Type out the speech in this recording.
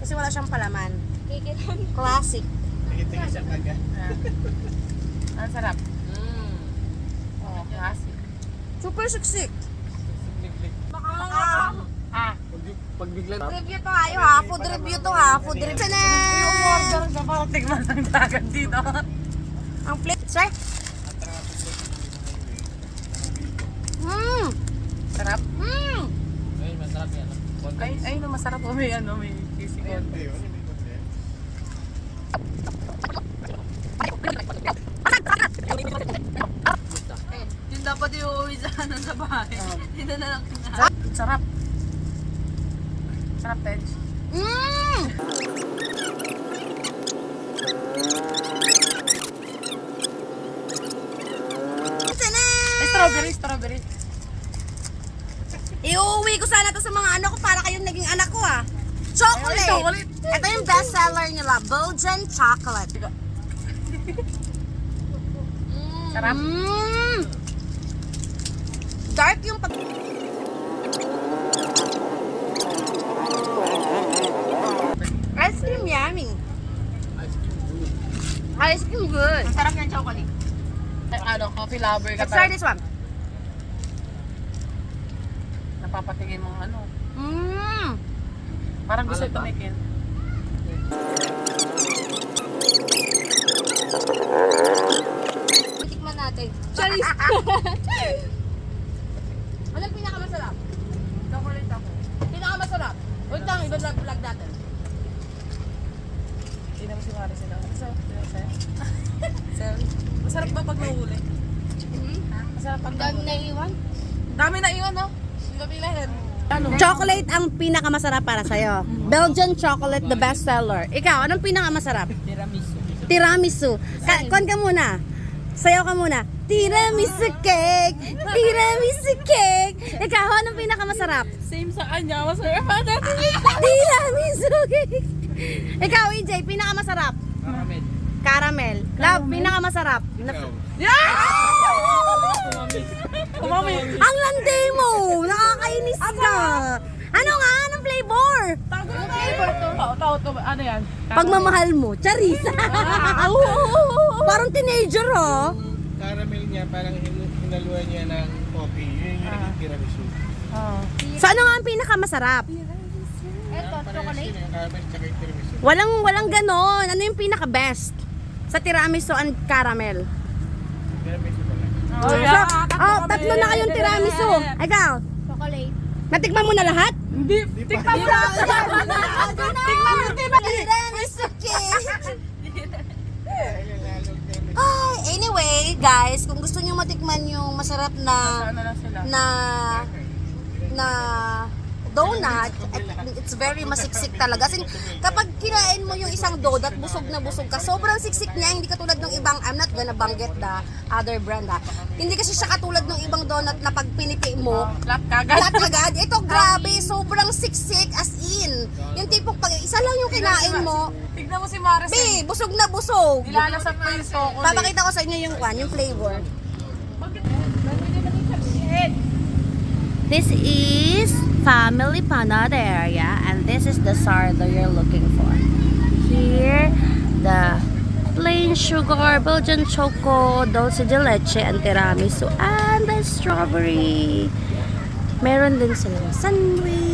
Kasi wala siyang palaman. Kikitan. Classic. Tingin siya kaga. Ang sarap. Oh, classic. Super siksik. Pag bigla Review to tayo ha. Food review to ha. Food review. Yung Tanan! order na parang tigman ng dagat dito. Ang plate. Sir? Mmm! Sarap. Mmm! ay masarap yan. Ay, no, masarap po. May ano, may kissing on. Yun dapat yung uuwi sa bahay. Dito na lang kinain. Sarap. Sarap, Tej. Mmm! Ay, strawberry, strawberry. Iuwi ko sana to sa mga anak ko para kayong naging anak ko ah. Chocolate! Ay, chocolate. Ito yung best seller nila, Belgian chocolate. Sarap. Mmm! Dark yung pag... Ice cream yummy. Ice cream good. Ang sarap ng chocolate. Ay, ano, coffee lover ka Let's try talaga. this one. Napapatingin mong ano. Mmm! Parang gusto tumikin. Tikman natin. Charis! Anong pinakamasarap? Chocolate ako. Pinakamasarap. Wait lang, i-vlog natin. Hindi naman si Mari sila. So, masarap ba pag nahuli? Masarap pag Dami nahuli. na iwan. Dami na iwan, no? Hindi ka pilahin. Ano? Chocolate ang pinakamasarap para sa'yo. Belgian chocolate, the best seller. Ikaw, anong pinakamasarap? Tiramisu. Tiramisu. Kon ka muna. Sayaw ka muna. Tiramisu cake! Tiramisu cake! Ikaw, anong pinakamasarap? Same sa kanya. Masarap pa natin. Tiramisu cake! Ikaw, EJ, pinakamasarap? Caramel. Caramel. Love, pinakamasarap? Umami. Ang lande mo! Nakakainis ka! Ano nga? Anong flavor? Anong flavor to? Tao to. Ano yan? Pagmamahal mo. Charisa! Parang teenager, oh. Caramel niya parang hinaluan niya ng coffee. Yun yung naging tiramisu. Oh. So, ano nga ang pinakamasarap? Eto, chocolate. Yung caramel tsaka yung tiramisu. Walang ganon. Ano yung pinaka-best? Sa tiramisu and caramel. Tiramisu pala. Oh, So, tatlo na kayong tiramisu. Ikaw, Chocolate. natikman mo na lahat? Hindi. Tikman mo na. Tikman mo, tiramisu cake. Ay, anyway, guys, kung gusto niyo matikman yung masarap na Ano lang sila? na donut, it's very masiksik talaga. Kasi kapag kinain mo yung isang donut, busog na busog ka. Sobrang siksik niya, hindi katulad ng ibang, I'm not gonna banggit the other brand ha. Hindi kasi siya katulad ng ibang donut na pag pinipi mo, Flat kagad. lahat agad. Ito grabe, sobrang siksik as in. Yung tipong pag isa lang yung kinain mo, Tignan mo si Maris. be, busog na busog. Nilalasap pa yung chocolate. Papakita ko sa inyo yung flavor. This is Family Panaderia and this is the sardo you're looking for. Here, the plain sugar, Belgian choco, dulce de leche, and tiramisu, and the strawberry. Meron din silang sandwich.